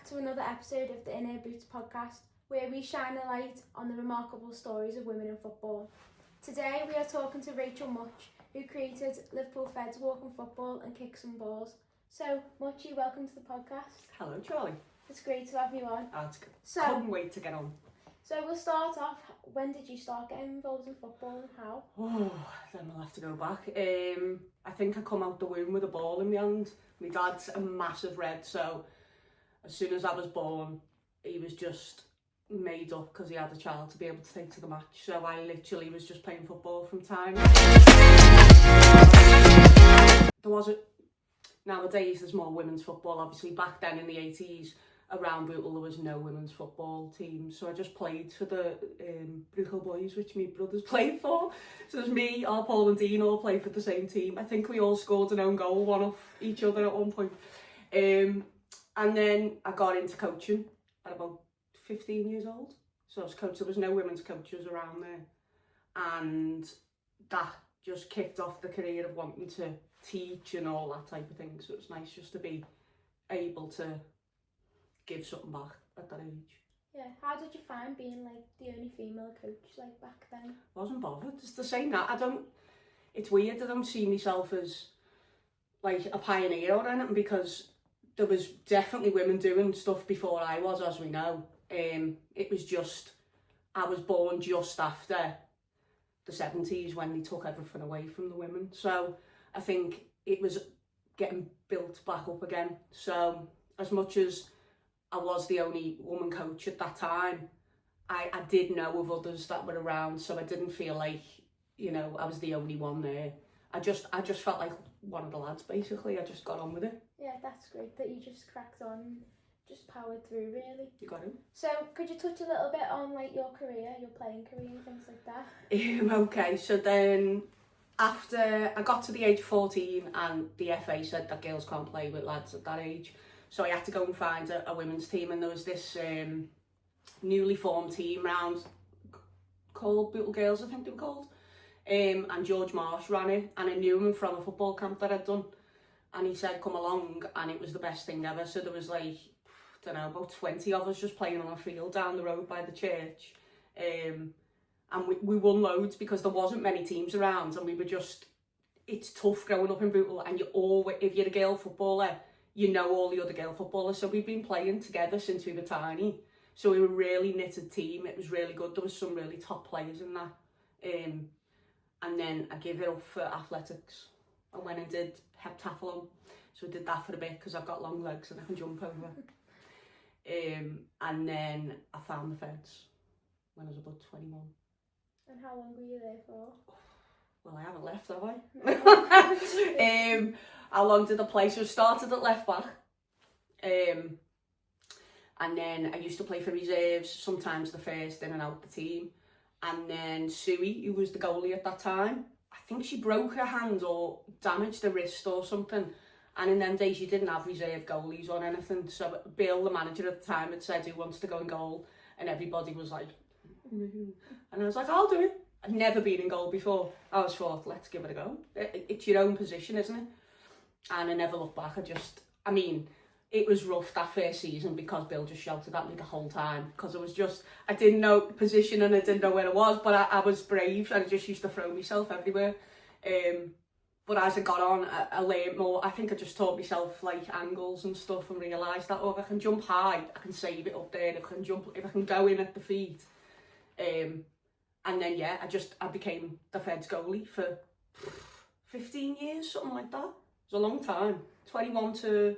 to another episode of the In Her Boots podcast, where we shine a light on the remarkable stories of women in football. Today we are talking to Rachael Mutch, who created Liverpool Feds Walking Football and Kick Some Balls. So, Mutchie, welcome to the podcast. Hello, Charlie. It's great to have you on. Couldn't wait to get on. So we'll start off, when did you start getting involved in football and how? Oh, then we'll have to go back. I think I come out the womb with a ball in my hand. My dad's a massive red, so as soon as I was born, he was just made up because he had a child to be able to take to the match. So I literally was just playing football from time. Nowadays there's more women's football. Obviously back then in the 80s, around Bootle there was no women's football team. So I just played for the Rachael boys, which my brothers played for. So there's me, Paul and Dean all played for the same team. I think we all scored an own goal, one off each other at one point. And then I got into coaching at about 15 years old. So I was coach. There was no women's coaches around there. And that just kicked off the career of wanting to teach and all that type of thing. So it's nice just to be able to give something back at that age. Yeah, how did you find being like the only female coach like back then? Wasn't bothered. Just to say that, it's weird, I don't see myself as like a pioneer or anything, because there was definitely women doing stuff before I was, as we know. It was just, I was born just after the 70s when they took everything away from the women. So I think it was getting built back up again. So as much as I was the only woman coach at that time, I did know of others that were around, so I didn't feel like, you know, I was the only one there. I just felt like one of the lads, basically. I just got on with it. Yeah, that's great that you just cracked on, just powered through, really. You got him. So could you touch a little bit on like your career, your playing career and things like that? Okay, so then after I got to the age of 14 and the FA said that girls can't play with lads at that age, so I had to go and find a women's team, and there was this newly formed team round called Bootle Girls, I think they were called, and George Marsh ran it, and I knew him from a football camp that I'd done, and he said come along, and it was the best thing ever. So there was like, I don't know, about 20 of us just playing on a field down the road by the church, and we won loads because there wasn't many teams around, and we were just, it's tough growing up in Bootle, and you always, if you're a girl footballer, you know all the other girl footballers. So we've been playing together since we were tiny. So we were a really knitted team. It was really good. There was some really top players in that. And then I gave it up for athletics. I went and did heptathlon. So I did that for a bit because I've got long legs and I can jump over. And then I found the Feds when I was about 21. And how long were you there for? Well, I haven't left, have I? No. How long did I play? So I started at left back. And then I used to play for reserves, sometimes the first in and out the team. And then Suey, who was the goalie at that time, I think she broke her hand or damaged her wrist or something. And in them days, you didn't have reserve goalies or anything. So Bill, the manager at the time, had said, who wants to go in goal? And everybody was like, and I was like, I'll do it. I'd never been in goal before. I was thought, let's give it a go. It's your own position, isn't it? And I never looked back. I mean, it was rough that first season because Bill just shouted at me the whole time. Because I didn't know position and I didn't know where I was, but I was brave and I just used to throw myself everywhere. But as I got on, I learned more. I think I just taught myself like angles and stuff and realised that, if I can jump high, I can save it up there. If I can go in at the feet. And then, yeah, I became the Feds goalie for 15 years, something like that. It was a long time. 21 to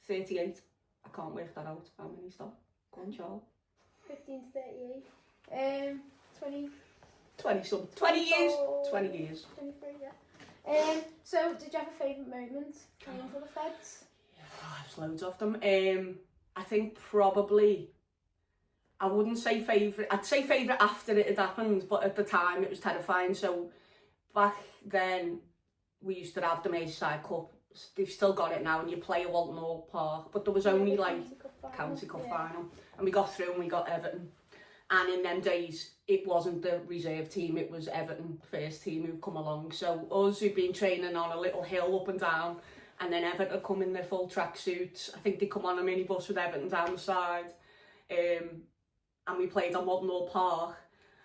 38. I can't work that out. How many is that? Go on, Charles. 15 to 38. 20 something. 20 years. 20 years. 23, yeah. So, did you have a favourite moment playing for the Feds? Yeah, there's loads of them. I think probably, I wouldn't say favourite. I'd say favourite after it had happened, but at the time it was terrifying. So back then we used to have the Merseyside Cup. They've still got it now, and you play at Walton Hall Park, but there was only like County Cup final, and we got through and we got Everton. And in them days, it wasn't the reserve team, it was Everton first team who'd come along. So us who'd been training on a little hill up and down, and then Everton come in their full tracksuits. I think they come on a minibus with Everton down the side, and we played on Walton Park,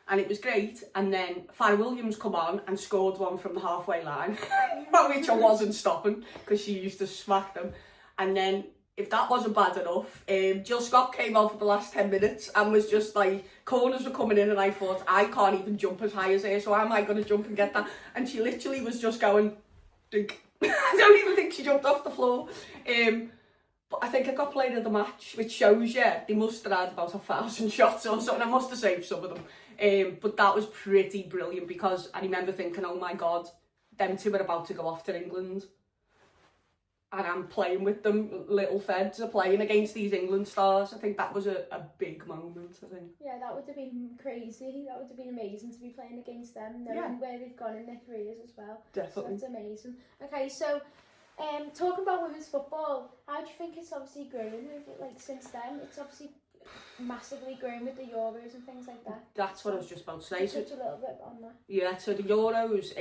and it was great. And then Farrah Williams come on and scored one from the halfway line, which I wasn't stopping because she used to smack them. And then, if that wasn't bad enough, Jill Scott came on for the last 10 minutes and was just like, corners were coming in, and I thought, I can't even jump as high as her, so how am I going to jump and get that? And she literally was just going, dink. I don't even think she jumped off the floor. But I think I got player of the match, which shows you they must have had about 1,000 shots or something. I must have saved some of them. But that was pretty brilliant, because I remember thinking, oh my God, them two are about to go off to England. And I'm playing with them, little feds are playing against these England stars. I think that was a big moment, I think. Yeah, that would have been crazy. That would have been amazing to be playing against them, knowing where they've gone in their careers as well. Definitely. So that's amazing. Okay, so talking about women's football, how do you think it's obviously grown over, like, since then? It's obviously massively grown with the Euros and things like that. That's what I was just about to say. Touch a little bit on that. Yeah, so the Euros,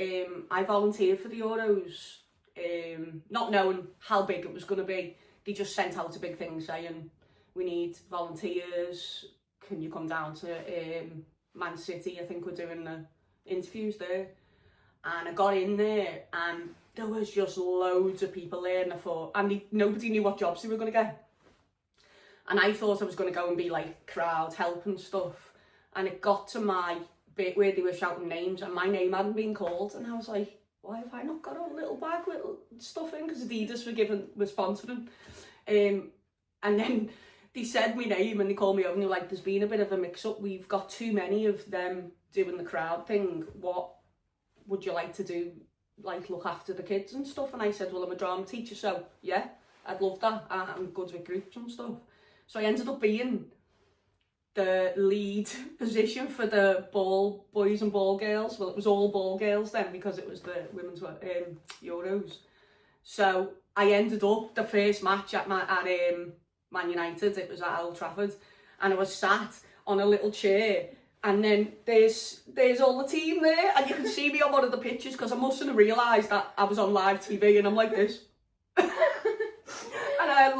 I volunteered for the Euros. Not knowing how big it was going to be. They just sent out a big thing saying, we need volunteers, can you come down to Man City? I think we're doing the interviews there. And I got in there, and there was just loads of people there, and I thought, nobody knew what jobs they were going to get. And I thought I was going to go and be like crowd help and stuff, and it got to my bit where they were shouting names and my name hadn't been called, and I was like, why have I not got a little bag with stuff in? Because Adidas were sponsoring. And then they said my name and they called me over and they were like, there's been a bit of a mix-up. We've got too many of them doing the crowd thing. What would you like to do? Like, look after the kids and stuff? And I said, well, I'm a drama teacher, so yeah, I'd love that. I'm good with groups and stuff. So I ended up being the lead position for the ball boys and ball girls. Well, it was all ball girls then, because it was the women's Euros. So I ended up the first match at Man United. It was at Old Trafford, and I was sat on a little chair, and then there's all the team there, and you can see me on one of the pictures, because I mustn't have realised that I was on live TV, and I'm like this. And I had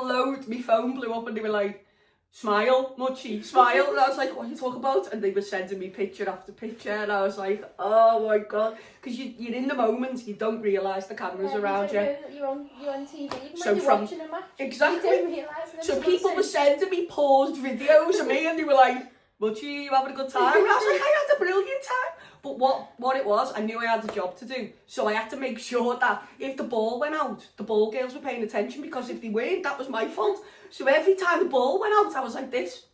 my phone blew up, and they were like, smile, Mutchy, smile. And I was like, what are you talking about? And they were sending me picture after picture, and I was like, oh my God. Because you're in the moment, you don't realise the cameras around you. You're on TV, even so when you're watching a match. Exactly. You don't realise. So people were sending me paused videos of me, and they were like, Mutchy, you having a good time? And I was like, I had a brilliant time. But what it was, I knew I had a job to do. So I had to make sure that if the ball went out, the ball girls were paying attention, because if they weren't, that was my fault. So every time the ball went out, I was like this.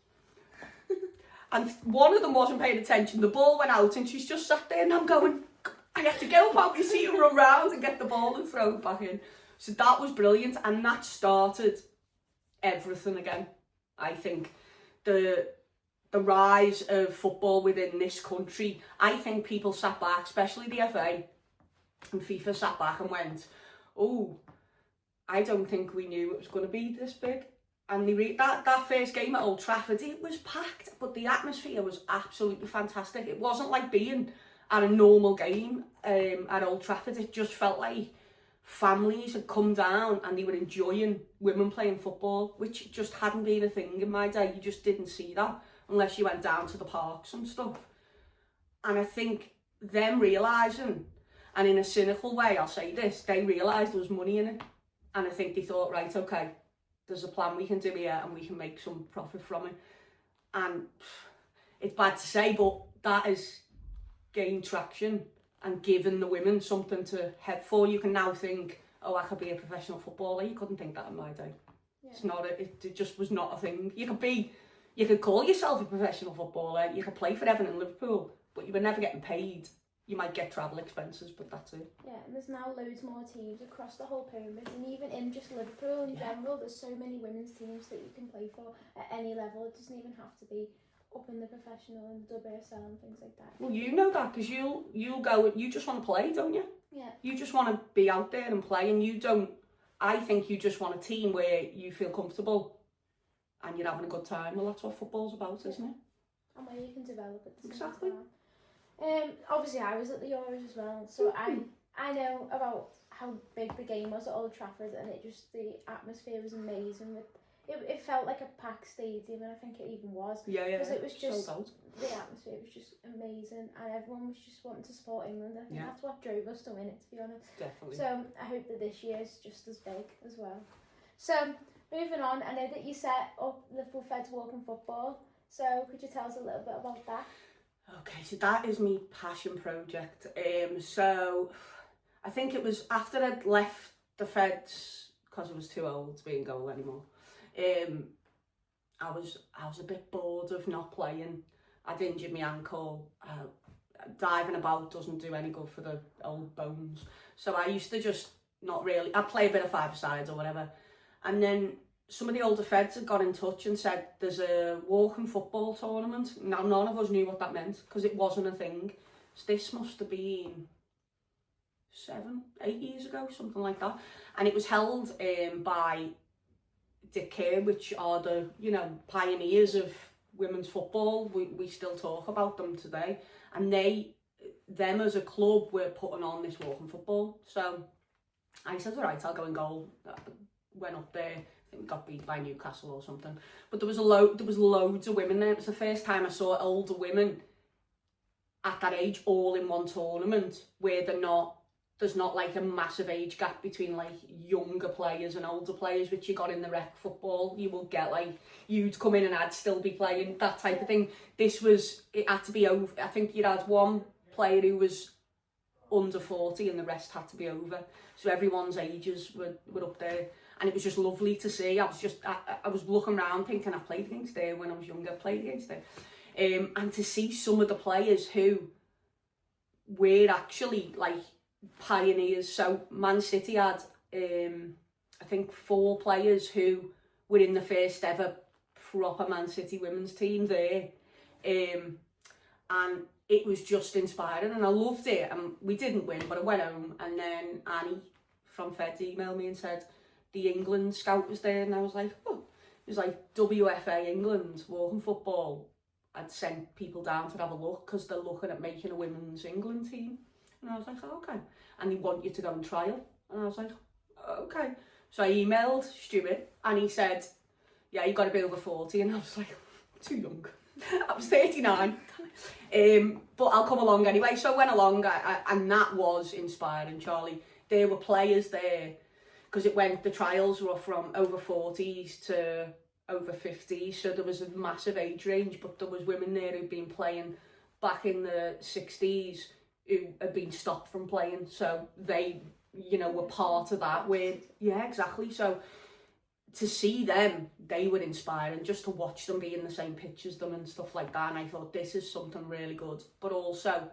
And one of them wasn't paying attention. The ball went out, and she's just sat there, and I'm going, I have to get up out my seat and run round and get the ball and throw it back in. So that was brilliant, and that started everything again. I think the rise of football within this country, I think people sat back, especially the FA and FIFA sat back and went, oh, I don't think we knew it was going to be this big. And that first game at Old Trafford, it was packed, but the atmosphere was absolutely fantastic. It wasn't like being at a normal game at Old Trafford. It just felt like families had come down and they were enjoying women playing football, which just hadn't been a thing in my day. You just didn't see that unless you went down to the parks and stuff. And I think them realising, and in a cynical way, I'll say this, they realised there was money in it. And I think they thought, right, okay, there's a plan we can do here and we can make some profit from it. And it's bad to say, but that has gained traction and given the women something to head for. You can now think, oh, I could be a professional footballer. You couldn't think that in my day. Yeah. It's not it just was not a thing. You could call yourself a professional footballer, you could play for Everton and Liverpool, but you were never getting paid. You might get travel expenses, but that's it. Yeah, and there's now loads more teams across the whole pyramid, and even in just Liverpool in general, there's so many women's teams that you can play for at any level. It doesn't even have to be up in the professional and WSL and things like that. Well, you know that, because you'll go and you just want to play, don't you? Yeah. You just want to be out there and play, and you don't. I think you just want a team where you feel comfortable and you're having a good time. Well, that's what football's about, isn't it? And where you can develop at the exactly. same time. Obviously, I was at the Euros as well, so I know about how big the game was at Old Trafford, and the atmosphere was amazing. It felt like a packed stadium, and I think it even was. Yeah. Because it was just, sold out. the atmosphere was just amazing, and everyone was just wanting to support England. I think that's what drove us to win it, to be honest. Definitely. So I hope that this year is just as big as well. So moving on, I know that you set up Liverpool Feds Walking Football. So could you tell us a little bit about that? Okay, so that is my passion project. So I think it was after I'd left the Feds because I was too old to be in goal anymore. I was a bit bored of not playing. I'd injured my ankle. Diving about doesn't do any good for the old bones. So I used to just not really. I'd play a bit of five-a-sides or whatever. And then some of the older Feds had got in touch and said, there's a walking football tournament. Now, none of us knew what that meant because it wasn't a thing. So this must have been 7, 8 years ago, something like that. And it was held by Dick Kerr, which are the, pioneers of women's football. We still talk about them today. And them as a club were putting on this walking football. So I said, all right, I'll go and goal. Went up there. I think we got beat by Newcastle or something. But there was loads of women there. It was the first time I saw older women at that age all in one tournament where there's not like a massive age gap between like younger players and older players, which you got in the rec football. You will get like, you'd come in and I'd still be playing, that type of thing. It had to be over. I think you'd had one player who was under 40 and the rest had to be over. So everyone's ages were up there. And it was just lovely to see. I was looking around thinking, I've played against there when I was younger, I've played against there. And to see some of the players who were actually like pioneers. So Man City had, I think 4 players who were in the first ever proper Man City women's team there. And it was just inspiring and I loved it. And we didn't win, but I went home and then Annie from Feds emailed me and said, the England scout was there, and I was like, oh, it was like WFA England, walking football. I'd sent people down to have a look because they're looking at making a women's England team. And I was like, oh, okay. And they want you to go and trial. And I was like, oh, okay. So I emailed Stuart and he said, yeah, you got to be over 40. And I was like, too young. I was 39. But I'll come along anyway. So I went along and that was inspiring, Charlie. There were players there. Because the trials were from over 40s to over 50s, so there was a massive age range, but there was women there who'd been playing back in the 60s who had been stopped from playing, so they, were part of that. Yeah, exactly. So to see them, they were inspiring, just to watch them be in the same pitch as them and stuff like that, and I thought, this is something really good. But also,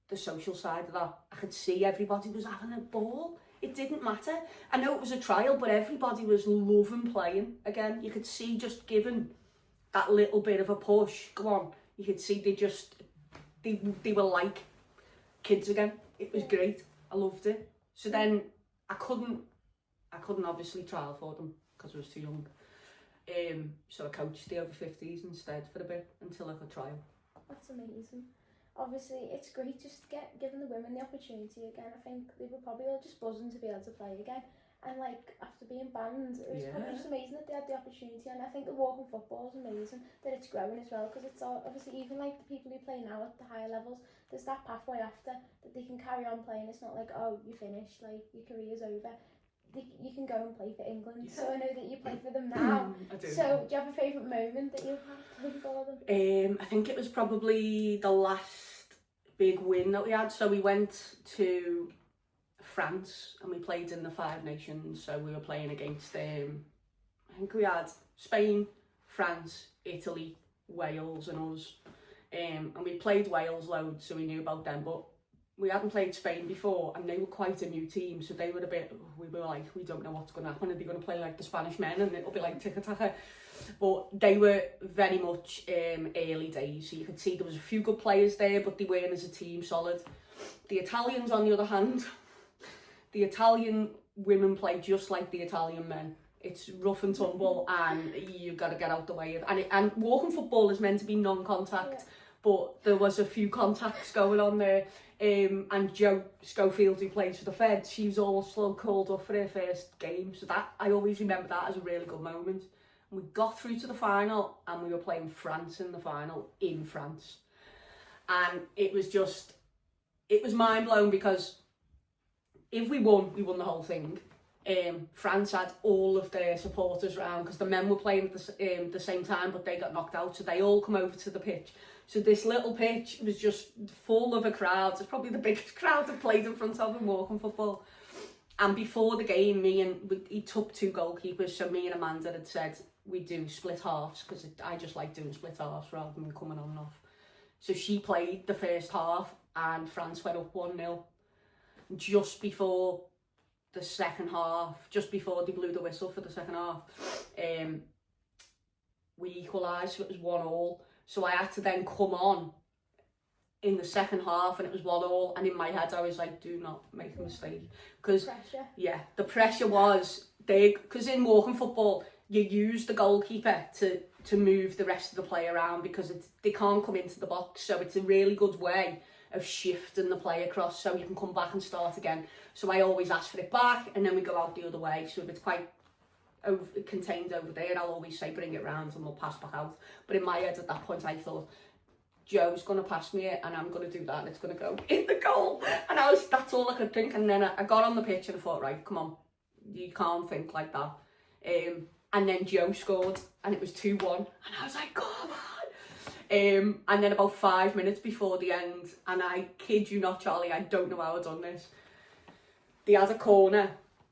the social side of that, I could see everybody was having a ball. It didn't matter. I know it was a trial, but everybody was loving playing again. You could see just giving that little bit of a push. Go on. You could see they were like kids again. It was great. I loved it. So then I couldn't obviously trial for them because I was too young. So I coached the over 50s instead for a bit until I could trial. That's amazing. Obviously, it's great just to get given the women the opportunity again. I think they were probably all just buzzing to be able to play again. And like after being banned, it was probably just amazing that they had the opportunity. And I think the walking football is amazing that it's growing as well, because it's all, obviously even like the people who play now at the higher levels, there's that pathway after that they can carry on playing. It's not like, oh, you finished, like your career's over. You can go and play for England. So I know that you play for them now. I do. So do you have a favourite moment that you've had playing for them? I think it was probably the last big win that we had. So we went to France and we played in the Five Nations. So we were playing against, I think we had Spain, France, Italy, Wales and us. And we played Wales loads, so we knew about them. But we hadn't played Spain before and they were quite a new team, so they were a bit, we were like, we don't know what's going to happen. Are they going to play like the Spanish men and it'll be like tiki-taka? But they were very much early days, so you could see there was a few good players there, but they weren't as a team solid. The Italians, on the other hand, the Italian women play just like the Italian men. It's rough and tumble and you've got to get out the way of it. And walking football is meant to be non-contact, but there was a few contacts going on there. And Jo Schofield, who plays for the Feds, she was also called up for her first game. So that I always remember that as a really good moment. And we got through to the final, and we were playing France in the final in France. And it was mind blowing, because if we won the whole thing. France had all of their supporters round, because the men were playing at the same time, but they got knocked out, so they all come over to the pitch. So this little pitch was just full of a crowd. It's probably the biggest crowd I've played in front of in walking football. And before the game, he took 2 goalkeepers, so me and Amanda had said we do split halves, because I just like doing split halves rather than coming on and off. So she played the first half, and France went up 1-0. Just before the second half, just before they blew the whistle for the second half, we equalised, so it was 1-1. So I had to then come on in the second half, and it was 1-1. And in my head, I was like, do not make a mistake. Because, yeah, the pressure was big. Because in walking football, you use the goalkeeper to move the rest of the play around, because they can't come into the box. So it's a really good way of shifting the play across, so you can come back and start again. So I always ask for it back, and then we go out the other way. So if it's quite contained over there, I'll always say bring it round and we'll pass back out. But in my head at that point, I thought, Joe's going to pass me it, and I'm going to do that, and it's going to go in the goal. And that's all I could think. And then I got on the pitch and I thought, right, come on, you can't think like that. And then Joe scored, and it was 2-1, and I was like, come on. And then about 5 minutes before the end, and I kid you not, Charlie, I don't know how I've done this, they had a corner,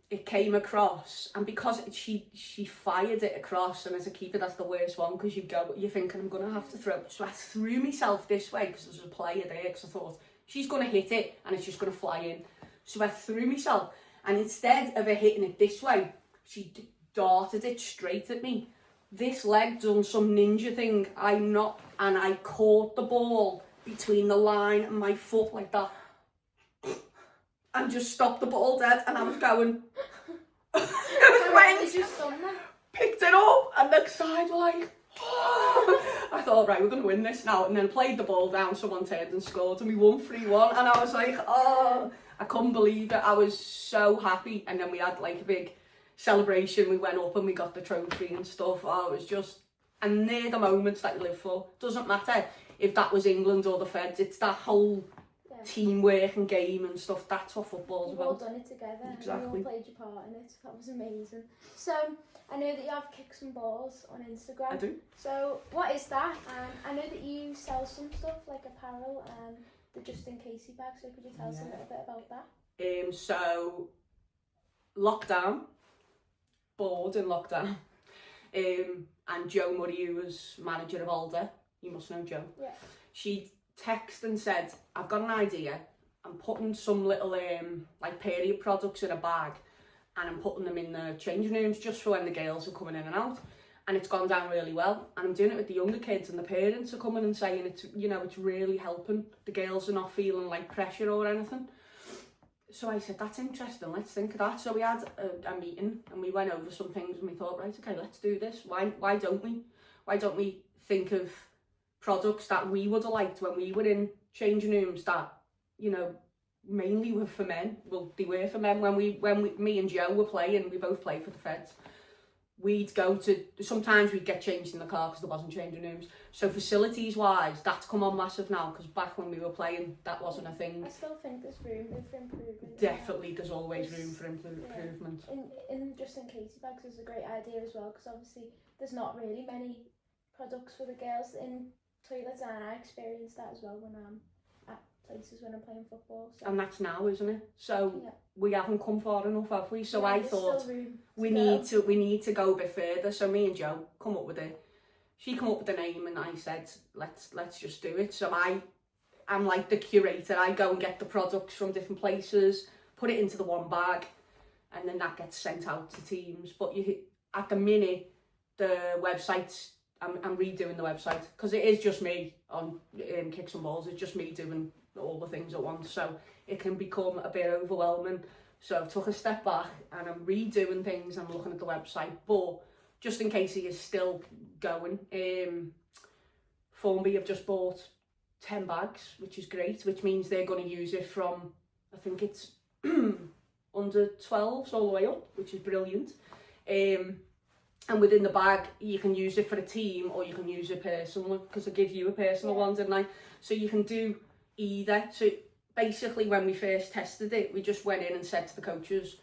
it came across, and because she fired it across, and as a keeper that's the worst one, because you're thinking I'm going to have to throw, so I threw myself this way, because there's a player there, because I thought she's going to hit it and it's just going to fly in. So I threw myself, and instead of her hitting it this way, she darted it straight at me. This leg done some ninja thing, and I caught the ball between the line and my foot like that, and just stopped the ball dead. And I was going, picked it up, and the side were like, oh. I thought, right, we're going to win this now. And then played the ball down, someone turned and scored, and we won 3-1. And I was like, oh, I couldn't believe it. I was so happy. And then we had like a big celebration. We went up and we got the trophy and stuff. Oh, it was just, and they're the moments that you live for. Doesn't matter if that was England or the Feds, it's that whole teamwork and game and stuff. That's what football's You've about. all done it together. Exactly. You all played your part in it. That was amazing. So I know that you have Kicks and Balls on Instagram. I do. So what is that? I know that you sell some stuff like apparel and the Just In Casey bag. So could you tell us a little bit about that? So lockdown, bored in lockdown, and Jo Murray, who was manager of Alder, you must know Jo. Yeah. She texted and said, I've got an idea. I'm putting some little like period products in a bag, and I'm putting them in the changing rooms just for when the girls are coming in and out. And it's gone down really well. And I'm doing it with the younger kids, and the parents are coming and saying it's, it's really helping. The girls are not feeling like pressure or anything. So I said, that's interesting, let's think of that. So we had a meeting, and we went over some things, and we thought, right, okay, let's do this. Why don't we? Why don't we think of products that we would have liked when we were in changing rooms that, mainly were for men. Well, they were for men when me and Joe were playing. We both played for the Feds. Sometimes we'd get changed in the car because there wasn't changing rooms. So facilities wise, that's come on massive now, because back when we were playing, that wasn't a thing. I still think there's room for improvement. Definitely, there's always room for improvement. In Just In Casey bags is a great idea as well, because obviously there's not really many products for the girls in toilets, and I experienced that as well when I'm at places when I'm playing football. So. And that's now, isn't it? So we haven't come far enough, have we? So I thought we need to go a bit further. So me and Jo come up with it. She come up with the name, and I said, let's just do it. So I'm like the curator. I go and get the products from different places, put it into the one bag, and then that gets sent out to teams. But at the minute, the website's, I'm redoing the website, because it is just me on Kicks and Balls. It's just me doing all the things at once, so it can become a bit overwhelming. So I've took a step back, and I'm redoing things. I'm looking at the website, but Just In Case he is still going. Formby have just bought 10 bags, which is great, which means they're going to use it from, I think it's under 12s all the way up, which is brilliant. And within the bag, you can use it for a team or you can use it personally, because I give you a personal one, didn't I? So you can do either. So basically, when we first tested it, we just went in and said to the coaches,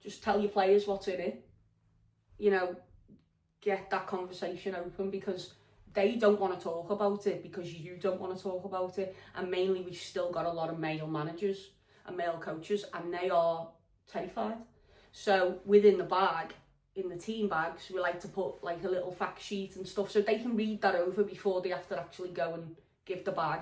just tell your players what's in it. You know, get that conversation open, because they don't want to talk about it because you don't want to talk about it. And mainly, we've still got a lot of male managers and male coaches, and they are terrified. So within the bag, in the team bags, we like to put like a little fact sheet and stuff so they can read that over before they have to actually go and give the bag.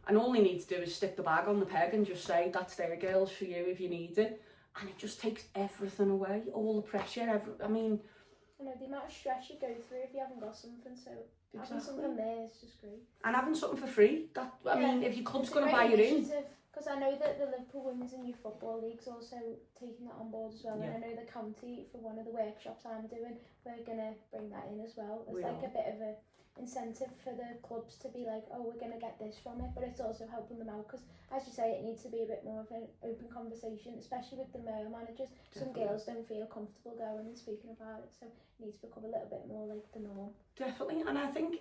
And all they need to do is stick the bag on the peg and just say, that's there, girls, for you if you need it. And it just takes everything away, all the pressure. I mean, I know the amount of stress you go through if you haven't got something, so having something there is just great. And having something for free, I mean, if your club's going to buy you in. Because I know that the Liverpool Women's and Youth Football League's also taking that on board as well. And I know the county, for one of the workshops I'm doing, we're going to bring that in as well. It's like a bit of a incentive for the clubs to be like, oh, we're going to get this from it, but it's also helping them out, because as you say, it needs to be a bit more of an open conversation, especially with the male managers. Definitely. Some girls don't feel comfortable going and speaking about it, so it needs to become a little bit more like the norm. Definitely. And I think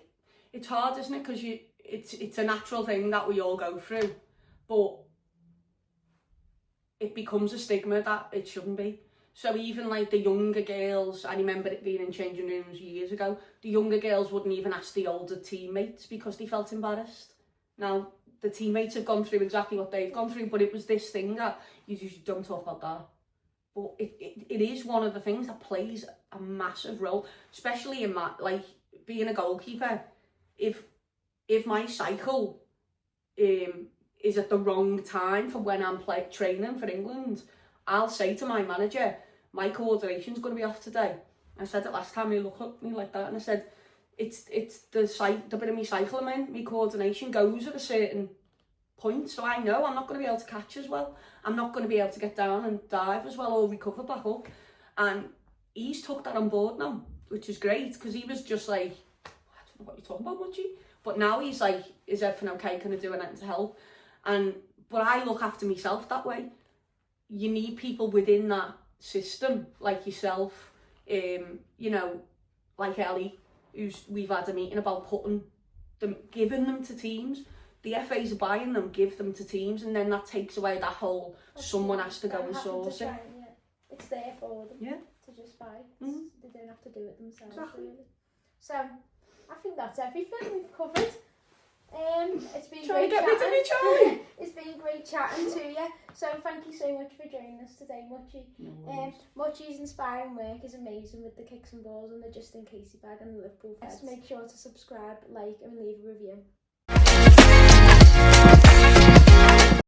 it's hard, isn't it, because it's a natural thing that we all go through, but it becomes a stigma that it shouldn't be. So even like the younger girls, I remember it being in changing rooms years ago, the younger girls wouldn't even ask the older teammates because they felt embarrassed. Now, the teammates have gone through exactly what they've gone through, but it was this thing that you just don't talk about that. But it is one of the things that plays a massive role, especially in like being a goalkeeper. If my cycle is at the wrong time for when I'm training for England, I'll say to my manager, my coordination's going to be off today. I said it last time, he looked at me like that, and I said, it's the bit of me cycle I'm in, my coordination goes at a certain point, so I know I'm not going to be able to catch as well. I'm not going to be able to get down and dive as well or recover back up. And he's took that on board now, which is great, because he was just like, I don't know what you're talking about, Mutchy. But now he's like, is everything okay? Can I do anything to help? But I look after myself that way. You need people within that system, like yourself, you know, like Ellie, we've had a meeting about giving them to teams. The FAs are buying them, give them to teams, and then that takes away that whole someone has to go and source it. It's there for them to just buy. They don't have to do it themselves. Exactly. Really. So I think that's everything we've covered. It's been great chatting. It's been great chatting to you. So thank you so much for joining us today, Mutchy. Mutchy's inspiring work is amazing with the kicks and balls and the Just In Casey bag and the Liverpool Feds. Make sure to subscribe, like and leave a review.